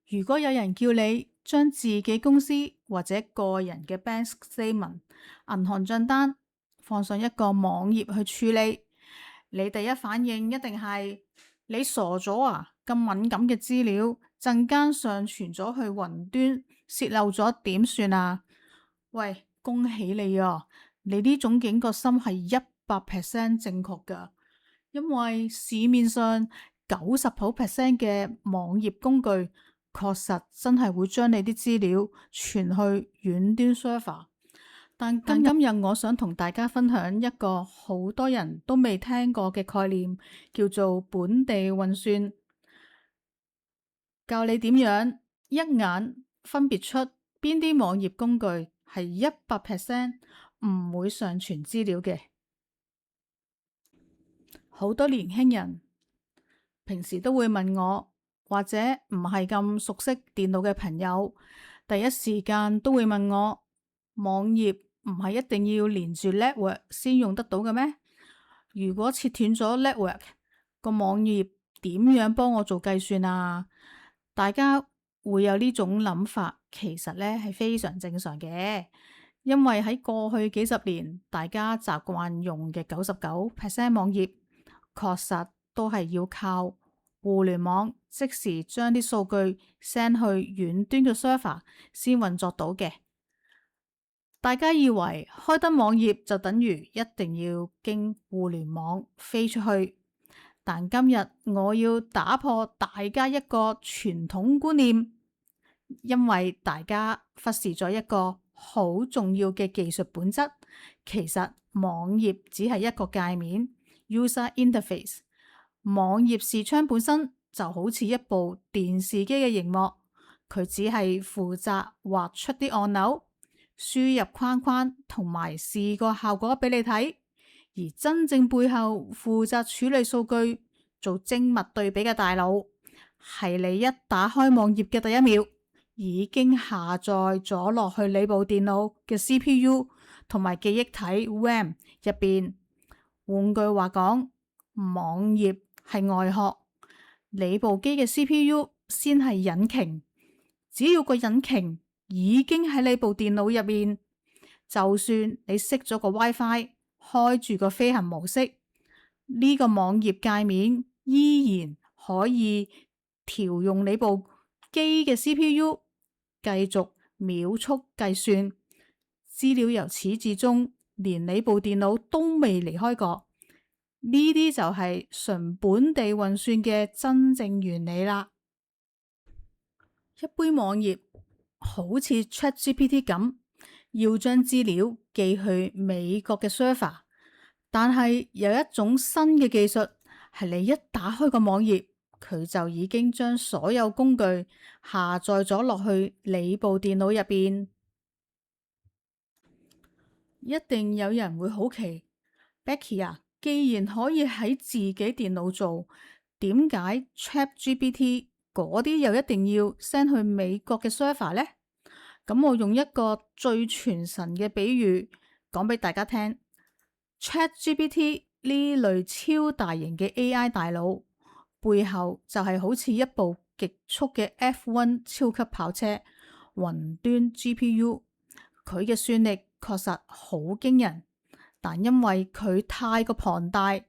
如果有人叫你將自己公司或者個人嘅 bank statement、銀行帳單放上一個網頁去處理，你第一反應一定係你傻咗啊！咁敏感嘅資料陣間上傳咗去雲端，洩漏咗點算啊？喂，恭喜你啊！你呢種警覺心係100% 正確㗎，因為市面上90% 嘅網頁工具確實真係會將你啲資料傳去遠端 server。但今日我想同大家分享一個好多人都未聽過嘅概念，叫做本地運算，教你點樣一眼分別出邊啲網頁工具係100% 唔會上傳資料嘅。好多年輕人平時都會問我，或者唔係咁熟悉電腦嘅朋友，第一時間都會問我，網頁唔係一定要連住 network 先用得到嘅咩？如果切斷咗 network，個網頁點樣幫我做計算啊？大家會有呢種諗法，其實呢係非常正常嘅，因為喺過去幾十年，大家習慣用嘅99% 網頁，確實都係要靠互聯網即時將啲數據 send 去遠端嘅 server 先運作到嘅。大家以為開登網頁就等於一定要經互聯網飛出去，但今日我要打破大家一個傳統觀念，因為大家忽視咗一個好重要嘅技術本質。其實網頁只係一個界面 （user interface），網頁視窗本身就好似一部電視機嘅熒幕，佢只係負責畫出啲按鈕，輸入框框同埋視覺效果俾你睇，而真正背後負責處理數據、做精密對比嘅大腦，係你一打開網頁嘅第一秒，已經下載咗落去你部電腦嘅 CPU 同埋記憶體 RAM 入邊。換句話講，網頁係外殼，你部機嘅 CPU 先係引擎。只要個引擎已經喺你部電腦入面，就算你熄咗個 WiFi，開住個飛行模式，呢個網頁界面依然可以調用你部機嘅 CPU，繼續秒速計算，資料由始至終連你部電腦都未離開過。呢啲就係純本地運算嘅真正原理啦。一般網頁好似 ChatGPT 咁，要將資料寄去美國嘅 server，但係有一種新嘅技術，係你一打開個網頁，佢就已經將所有工具下載咗落去你部電腦入邊。一定有人會好奇，Becky 啊，既然可以喺自己電腦做，點解 ChatGPT 嗰啲又一定要 send 去美國嘅 server 呢？咁我用一個最傳神嘅比喻講俾大家聽，ChatGPT 呢類超大型嘅 AI 大腦背後就係好似一部極速嘅 F1 超級跑車，雲端 GPU， 佢嘅算力確實好驚人，但因為佢太過龐大，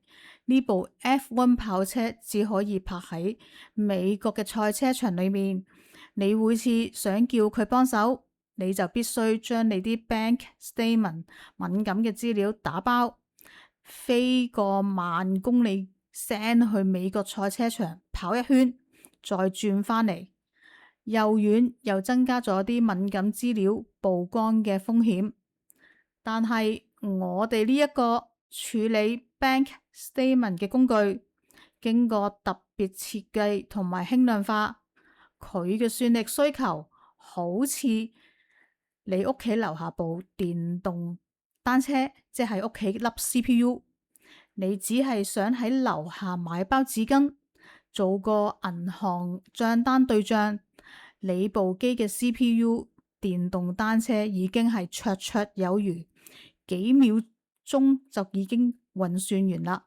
呢部 F1 跑車只可以泊喺美國嘅賽車場裏面。你每次想叫佢幫手，你就必須將你啲 bank statement 敏感嘅資料打包，飛過萬公里 send 去美國賽車場跑一圈，再轉返嚟，又遠又增加咗啲敏感資料曝光嘅風險。但係我哋呢一個處理 bank statement 嘅工具，經過特別設計同埋輕量化，佢嘅算力需求好似你屋企樓下部電動單車，即係屋企粒 CPU。你只係想喺樓下買包紙巾，做個銀行賬單對賬，你部機嘅 CPU 電動單車已經係綽綽有餘，幾秒鐘就已經運算完啦。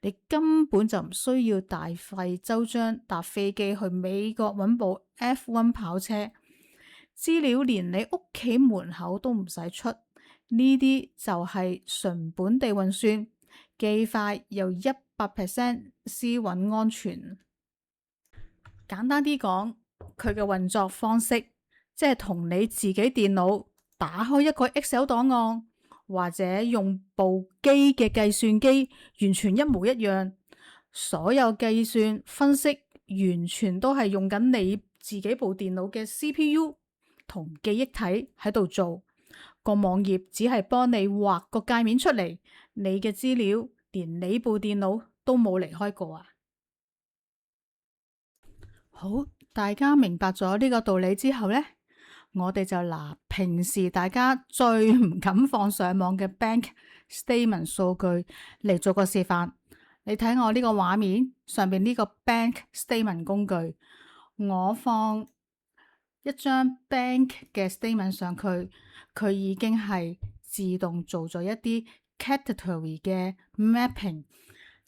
你根本就唔需要大費周章搭飛機去美國揾部 F1 跑車，資料連你屋企門口都唔使出，呢啲就係純本地運算，既快又100%私隱安全。簡單啲講，佢嘅運作方式即係同你自己電腦打開一個 Excel 檔案，或者用部機嘅計算機完全一模一樣。所有計算分析完全都係用緊你自己部電腦嘅 CPU 同記憶體喺度做。個網頁只係幫你畫個界面出嚟，你嘅資料連你部電腦都冇離開過啊！好，大家明白咗呢個道理之後呢，我哋就拿平時大家最唔敢放上網嘅 bank statement 數據嚟做個示範。你睇我呢個畫面上邊呢個 bank statement 工具，我放一張 bank 嘅 statement 上去，佢已經係自動做咗一啲 category 嘅 mapping。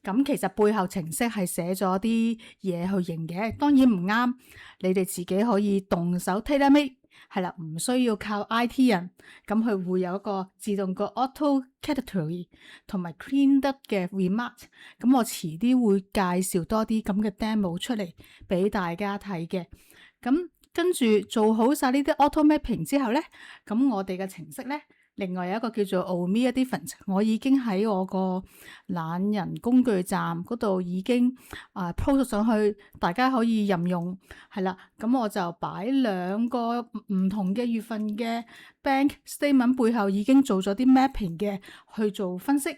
咁其實背後程式係寫咗啲嘢去認嘅，當然唔啱，你哋自己可以動手 tailor-made， 係啦，唔需要靠 IT 人，咁佢會有一個自動個 auto category 同埋 cleaned up 嘅 remark， 咁我遲啲會介紹多啲咁嘅 demo 出嚟俾大家睇嘅。咁跟住做好晒呢啲 auto mapping 之後咧，咁我哋嘅程式咧，另外有一個叫做 Omea Difference， 我已經喺我個懶人工具站嗰度已經post 咗上去，大家可以任用，係啦。咁我就擺2個唔同嘅月份嘅 bank statement 背後已經做咗啲 mapping 嘅去做分析，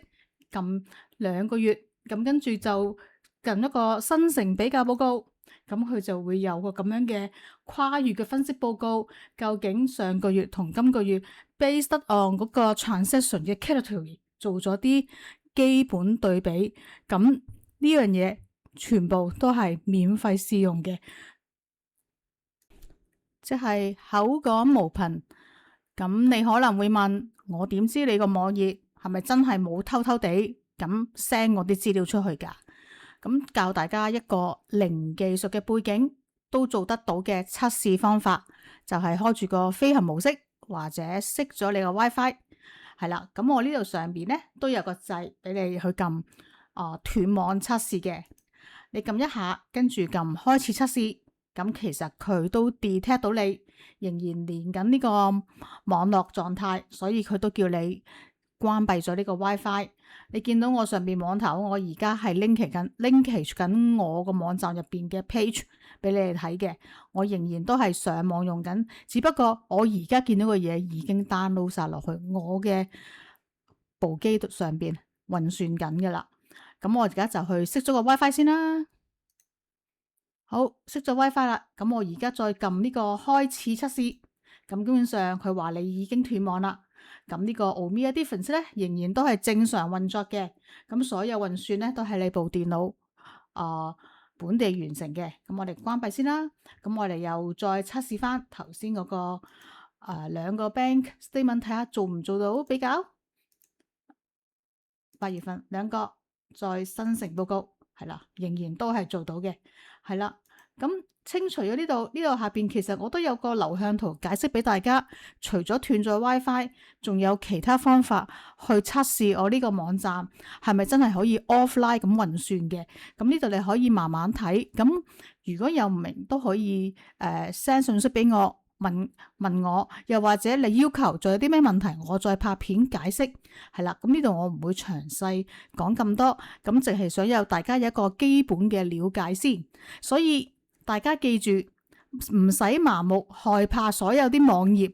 撳2個月，咁跟住就撳一個新城比較報告。咁佢就會有個咁樣嘅跨越嘅分析報告，究竟上個月同今個月 based on 嗰個 transaction 嘅 category 做咗啲基本對比。咁呢樣嘢全部都係免費試用嘅，即係口講無憑。咁你可能會問我，點知你個網頁係咪真係冇偷偷地咁 send 我啲資料出去㗎？咁教大家一個零技術嘅背景都做得到嘅測試方法，就係開住個飛行模式，或者熄咗你個 WiFi， 係啦。咁我呢度上邊咧都有個掣俾你去撳斷網測試嘅。你撳一下，跟住撳開始測試，咁其實佢都 detect 到你仍然連緊呢個網絡狀態，所以佢都叫你關閉咗呢個 WiFi。你見到我上邊網頭，我而家係 link 緊我個網站入邊嘅 page 俾你哋睇嘅。我仍然都係上網用緊，只不過我而家見到嘅嘢已經 download 晒落去我嘅部機上邊運算緊噶啦。咁我而家就去熄咗個 WiFi 先啦。好，熄咗 WiFi 啦。咁我而家再撳呢個開始測試，咁基本上佢話你已經斷網啦。咁呢個 Omea Difference 咧仍然都係正常運作嘅，咁所有運算咧都係你部電腦本地完成嘅。咁我哋關閉先啦，咁我哋又再測試翻頭先嗰個2個 bank statement 睇下做唔做到比較。8月份2個再新城報告，係啦，仍然都係做到嘅，係啦。咁清除咗呢度下邊，其實我都有個流向圖解釋俾大家。除咗斷咗 WiFi， 仲有其他方法去測試我呢個網站係咪真係可以 offline 咁運算嘅。咁呢度你可以慢慢睇。咁如果有唔明都可以send 信息俾我問我，又或者你要求仲有啲咩問題，我再拍片解釋。係啦，咁呢度我唔會詳細講咁多，咁淨係想有大家有一個基本嘅了解先。所以大家記住，唔使盲目害怕所有啲網頁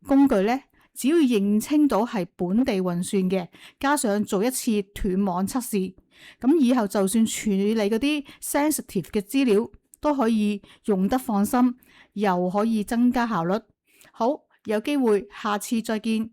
工具咧，只要認清到係本地運算嘅，加上做一次斷網測試，咁以後就算處理嗰啲 sensitive 嘅資料都可以用得放心，又可以增加效率。好，有機會下次再見。